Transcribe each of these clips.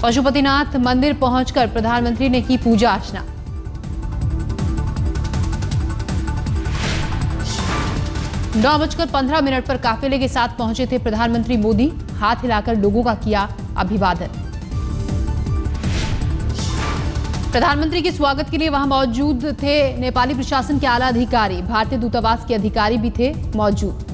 पशुपतिनाथ मंदिर पहुंचकर प्रधानमंत्री ने की पूजा अर्चना। नौ बजकर 15 मिनट पर काफिले के साथ पहुंचे थे प्रधानमंत्री मोदी। हाथ हिलाकर लोगों का किया अभिवादन। प्रधानमंत्री के स्वागत के लिए वहां मौजूद थे नेपाली प्रशासन के आला अधिकारी, भारतीय दूतावास के अधिकारी भी थे मौजूद।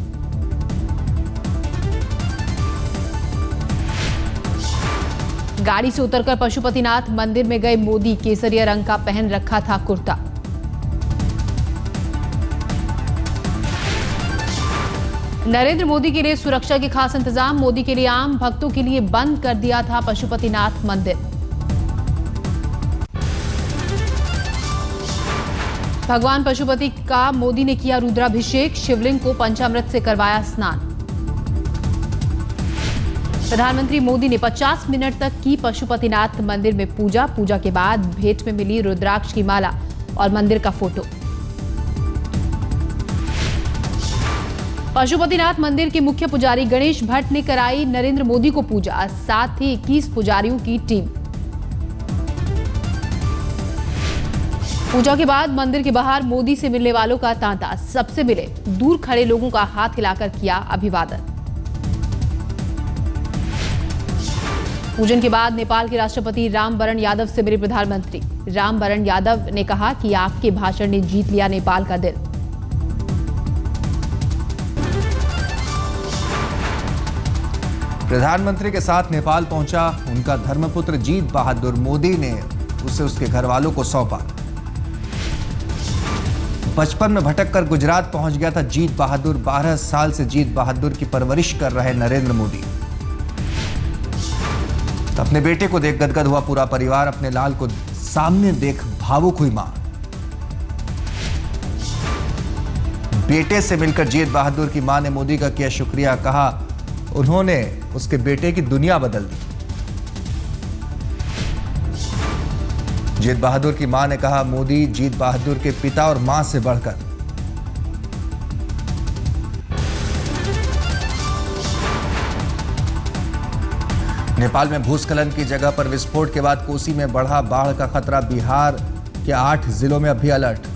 गाड़ी से उतरकर पशुपतिनाथ मंदिर में गए मोदी। केसरिया रंग का पहन रखा था कुर्ता। नरेंद्र मोदी के लिए सुरक्षा के खास इंतजाम। मोदी के लिए आम भक्तों के लिए बंद कर दिया था पशुपतिनाथ मंदिर। भगवान पशुपति का मोदी ने किया रुद्राभिषेक। शिवलिंग को पंचामृत से करवाया स्नान। प्रधानमंत्री मोदी ने 50 मिनट तक की पशुपतिनाथ मंदिर में पूजा। पूजा के बाद भेंट में मिली रुद्राक्ष की माला और मंदिर का फोटो। पशुपतिनाथ मंदिर के मुख्य पुजारी गणेश भट्ट ने कराई नरेंद्र मोदी को पूजा। साथ ही 21 पुजारियों की टीम। पूजा के बाद मंदिर के बाहर मोदी से मिलने वालों का तांता। सबसे मिले, दूर खड़े लोगों का हाथ हिलाकर किया अभिवादन। पूजन के बाद नेपाल के राष्ट्रपति रामवरण यादव से मिले प्रधानमंत्री। रामवरण यादव ने कहा कि आपके भाषण ने जीत लिया नेपाल का दिल। प्रधानमंत्री के साथ नेपाल पहुंचा उनका धर्मपुत्र जीत बहादुर। मोदी ने उसे उसके घर वालों को सौंपा। बचपन में भटक कर गुजरात पहुंच गया था जीत बहादुर। 12 साल से जीत बहादुर की परवरिश कर रहे नरेंद्र मोदी। अपने बेटे को देख गदगद हुआ पूरा परिवार। अपने लाल को सामने देख भावुक हुई मां। बेटे से मिलकर जीत बहादुर की मां ने मोदी का किया शुक्रिया। कहा उन्होंने उसके बेटे की दुनिया बदल दी। जीत बहादुर की मां ने कहा मोदी जीत बहादुर के पिता और मां से बढ़कर। नेपाल में भूस्खलन की जगह पर विस्फोट के बाद कोसी में बढ़ा बाढ़ का खतरा। बिहार के 8 जिलों में अभी अलर्ट।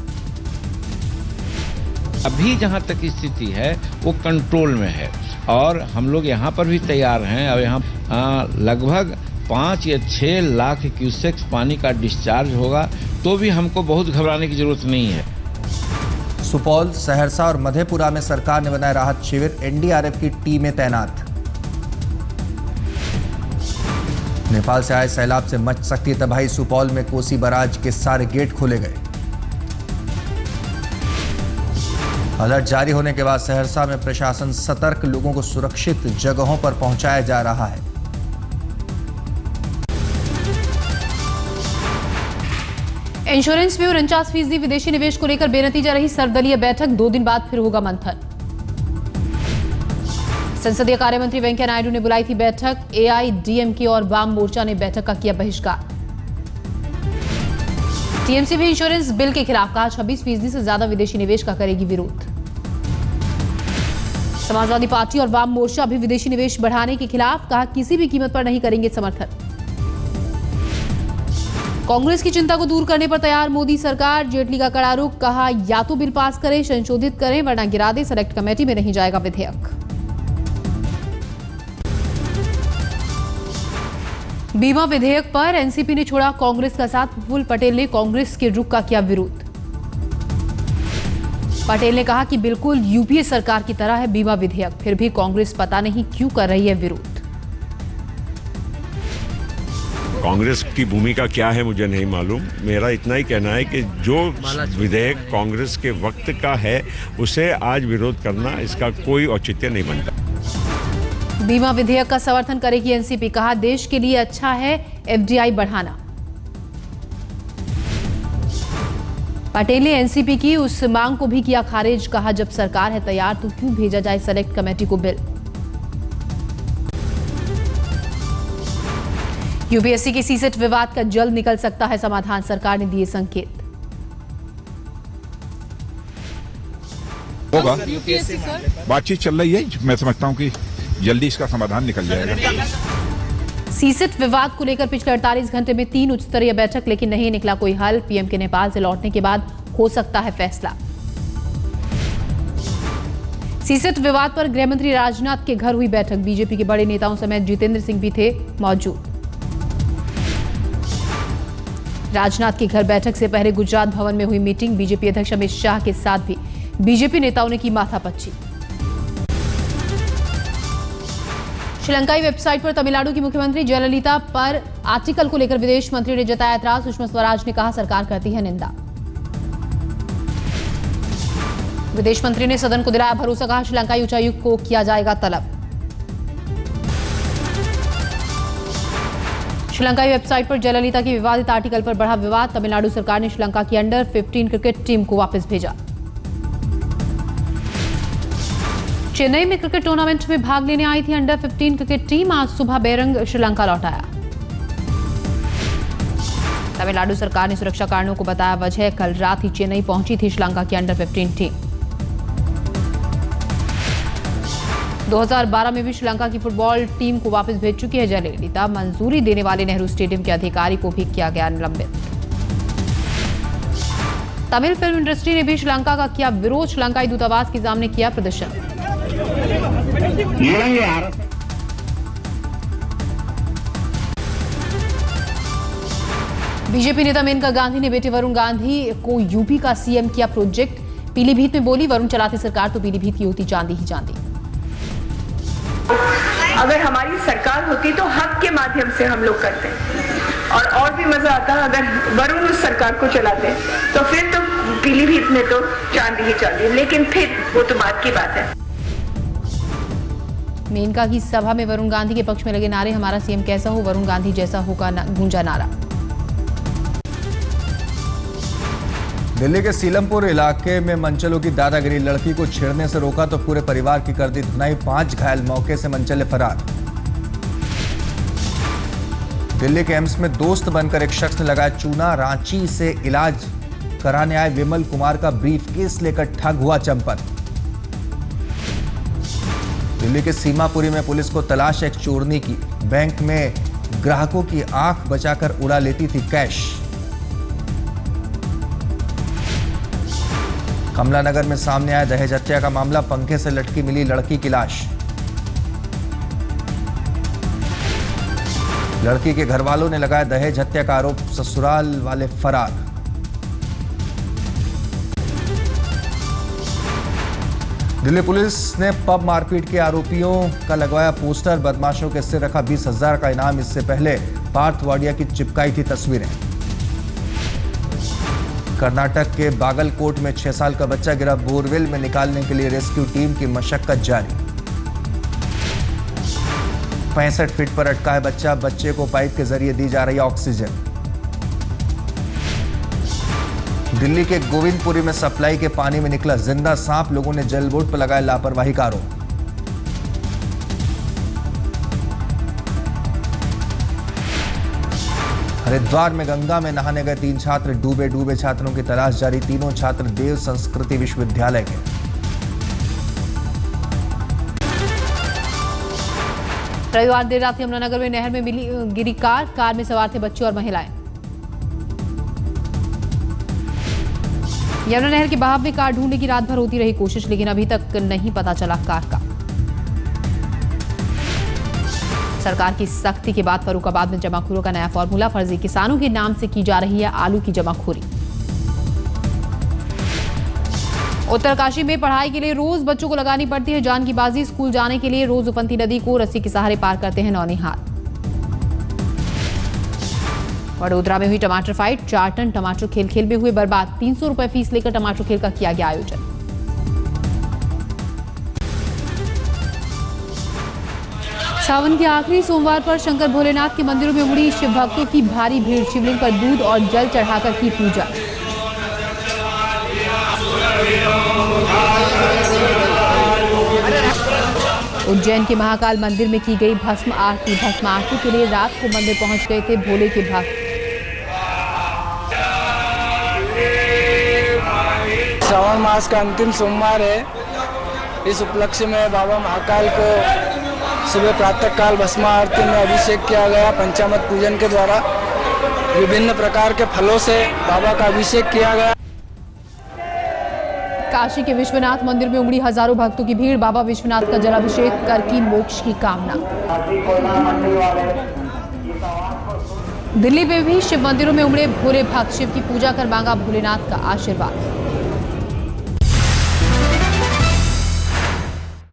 अभी जहां तक स्थिति है वो कंट्रोल में है और हम लोग यहाँ पर भी तैयार हैं। और यहाँ लगभग 5 या 6 लाख क्यूसेक्स पानी का डिस्चार्ज होगा तो भी हमको बहुत घबराने की जरूरत नहीं है। सुपौल, सहरसा और मधेपुरा में सरकार ने बनाए राहत शिविर। एनडीआरएफ की टीमें तैनात। नेपाल से आए सैलाब से मच सकती है तबाही। सुपौल में कोसी बराज के सारे गेट खोले गए। अलर्ट जारी होने के बाद सहरसा में प्रशासन सतर्क। लोगों को सुरक्षित जगहों पर पहुंचाया जा रहा है। इंश्योरेंस में 49% विदेशी निवेश को लेकर बेनतीजा रही सर्वदलीय बैठक। 2 दिन बाद फिर होगा मंथन। संसदीय कार्य मंत्री वेंकैया नायडू ने बुलाई थी बैठक। एआईडीएमके और वाम मोर्चा ने बैठक का किया बहिष्कार। टीएमसी भी इंश्योरेंस बिल के खिलाफ। कहा 26% से ज्यादा विदेशी निवेश का करेगी विरोध। समाजवादी पार्टी और वाम मोर्चा भी विदेशी निवेश बढ़ाने के खिलाफ। कहा किसी भी कीमत पर नहीं करेंगे समर्थन। कांग्रेस की चिंता को दूर करने पर तैयार मोदी सरकार। जेटली का कड़ा रुख। कहा या तो बिल पास करें, संशोधित करें, वरना गिरा दे। सेलेक्ट कमेटी में नहीं जाएगा विधेयक। बीमा विधेयक पर एनसीपी ने छोड़ा कांग्रेस का साथ। प्रफुल्ल पटेल ने कांग्रेस के रुख का किया विरोध। पटेल ने कहा कि बिल्कुल यूपीए सरकार की तरह है बीमा विधेयक, फिर भी कांग्रेस पता नहीं क्यों कर रही है विरोध। कांग्रेस की भूमिका क्या है मुझे नहीं मालूम। मेरा इतना ही कहना है कि जो विधेयक कांग्रेस के वक्त का है उसे आज विरोध करना इसका कोई औचित्य नहीं बनता। बीमा विधेयक का समर्थन करेगी एनसीपी। कहा देश के लिए अच्छा है एफडीआई बढ़ाना। पटेल ने एनसीपी की उस मांग को भी किया खारिज। कहा जब सरकार है तैयार तो क्यों भेजा जाए सेलेक्ट कमेटी को बिल। यूपीएससी के सीसेट विवाद का जल्द निकल सकता है समाधान। सरकार ने दिए संकेत। होगा बातचीत चल रही है। मैं समझता हूं कि जल्दी इसका समाधान निकल जाएगा। सीसेट विवाद को लेकर पिछले 48 घंटे में 3 उच्च स्तरीय बैठक, लेकिन नहीं निकला कोई हल। पीएम के नेपाल से लौटने के बाद हो सकता है फैसला। सीसेट विवाद पर गृहमंत्री राजनाथ के घर हुई बैठक, बीजेपी के बड़े नेताओं समेत जितेंद्र सिंह भी थे मौजूद। राजनाथ के घर बैठक से पहले गुजरात भवन में हुई मीटिंग, बीजेपी अध्यक्ष अमित शाह के साथ भी बीजेपी नेताओं ने की माथापच्ची। श्रीलंकाई वेबसाइट पर तमिलनाडु की मुख्यमंत्री जयललिता पर आर्टिकल को लेकर विदेश मंत्री ने जताया ऐतराज। सुषमा स्वराज ने कहा सरकार करती है निंदा। विदेश मंत्री ने सदन को दिलाया भरोसा, कहा श्रीलंकाई उच्चायुक्त को किया जाएगा तलब। श्रीलंकाई वेबसाइट पर जयललिता की विवादित आर्टिकल पर बढ़ा विवाद, तमिलनाडु सरकार ने श्रीलंका की अंडर 15 क्रिकेट टीम को वापस भेजा। चेन्नई में क्रिकेट टूर्नामेंट में भाग लेने आई थी अंडर 15 क्रिकेट टीम, आज सुबह बेरंग श्रीलंका लौटाया। तमिलनाडु सरकार ने सुरक्षा कारणों को बताया वजह, कल रात ही चेन्नई पहुंची थी श्रीलंका की अंडर 15 टीम। 2012 में भी श्रीलंका की फुटबॉल टीम को वापस भेज चुकी है जयललिता। मंजूरी देने वाले नेहरू स्टेडियम के अधिकारी को भी किया गया निलंबित। तमिल फिल्म इंडस्ट्री ने भी श्रीलंका का किया विरोध, श्रीलंकाई दूतावास के सामने किया प्रदर्शन। बीजेपी नेता मेनका गांधी ने बेटे वरुण गांधी को यूपी का सीएम किया प्रोजेक्ट। पीलीभीत में बोली वरुण चलाती सरकार तो पीलीभीत की होती चांदी ही चांदी। अगर हमारी सरकार होती तो हक के माध्यम से हम लोग करते, और भी मजा आता अगर वरुण उस सरकार को चलाते, तो फिर तो पीलीभीत में तो चांदी ही चांदी। लेकिन फिर वो तो बात की बात है। मेनका की सभा में वरुण गांधी के पक्ष में लगे नारे, हमारा सीएम कैसा हो वरुण गांधी जैसा होगा, गूंजा नारा। दिल्ली के सीलमपुर इलाके में मंचलों की दादागिरी, लड़की को छेड़ने से रोका तो पूरे परिवार की कर दी धुनाई, 5 घायल, मौके से मंचले फरार। दिल्ली के एम्स में दोस्त बनकर एक शख्स ने लगाया चूना, रांची से इलाज कराने आए विमल कुमार का ब्रीफकेस लेकर ठग हुआ चंपत। दिल्ली के सीमापुरी में पुलिस को तलाश एक चोरनी की, बैंक में ग्राहकों की आंख बचाकर उड़ा लेती थी कैश। कमलानगर में सामने आया दहेज हत्या का मामला, पंखे से लटकी मिली लड़की की लाश। लड़की के घर वालों ने लगाया दहेज हत्या का आरोप, ससुराल वाले फरार। दिल्ली पुलिस ने पब मारपीट के आरोपियों का लगवाया पोस्टर, बदमाशों के सिर रखा 20,000 का इनाम। इससे पहले पार्थ वाडिया की चिपकाई थी तस्वीरें। कर्नाटक के बागलकोट में 6 साल का बच्चा गिरा, बोरवेल में निकालने के लिए रेस्क्यू टीम की मशक्कत जारी। 65 फीट पर अटका है बच्चा, बच्चे को पाइप के जरिए दी जा रही है ऑक्सीजन। दिल्ली के गोविंदपुरी में सप्लाई के पानी में निकला जिंदा सांप, लोगों ने जल बोर्ड पर लगाया लापरवाही का आरोप। हरिद्वार में गंगा में नहाने गए 3 छात्र, डूबे छात्रों की तलाश जारी, तीनों छात्र देव संस्कृति विश्वविद्यालय के। रविवार देर रात यमुनानगर में नहर में मिली गिरी कार में सवार थे बच्चे और महिलाएं। यमुना नहर के बहाव में कार ढूंढने की रात भर होती रही कोशिश, लेकिन अभी तक नहीं पता चला कार का। सरकार की सख्ती के बाद फर्रुखाबाद में जमाखोरों का नया फॉर्मूला, फर्जी किसानों के नाम से की जा रही है आलू की जमाखोरी। उत्तरकाशी में पढ़ाई के लिए रोज बच्चों को लगानी पड़ती है जान की बाजी, स्कूल जाने के लिए रोज उफनती नदी को रस्सी के सहारे पार करते हैं नौनिहाल। वडोदरा में हुई टमाटर फाइट, 4 टन टमाटर खेल में हुए बर्बाद, 300 रुपए फीस लेकर टमाटर खेल का किया गया आयोजन। सावन के आखिरी सोमवार पर शंकर भोलेनाथ के मंदिरों में उमड़ी शिव भक्तों की भारी भीड़, शिवलिंग पर दूध और जल चढ़ाकर की पूजा। उज्जैन के महाकाल मंदिर में की गई भस्म आरती के लिए रात को मंदिर पहुंच गए थे भोले के भक्त। श्रावण मास का अंतिम सोमवार है। इस उपलक्ष्य में बाबा महाकाल को सुबह प्रातःकाल भस्म आरती में अभिषेक किया गया। पंचामृत पूजन के द्वारा विभिन्न प्रकार के फलों से बाबा का अभिषेक किया गया। काशी के विश्वनाथ मंदिर में उमड़ी हजारों भक्तों की भीड़। बाबा विश्वनाथ का जलाभिषेक कर की मोक्ष की कामना। दिल्ली में भी शिव मंदिरों में उमड़े भोले भक्त। शिव की पूजा कर मांगा भोलेनाथ का आशीर्वाद।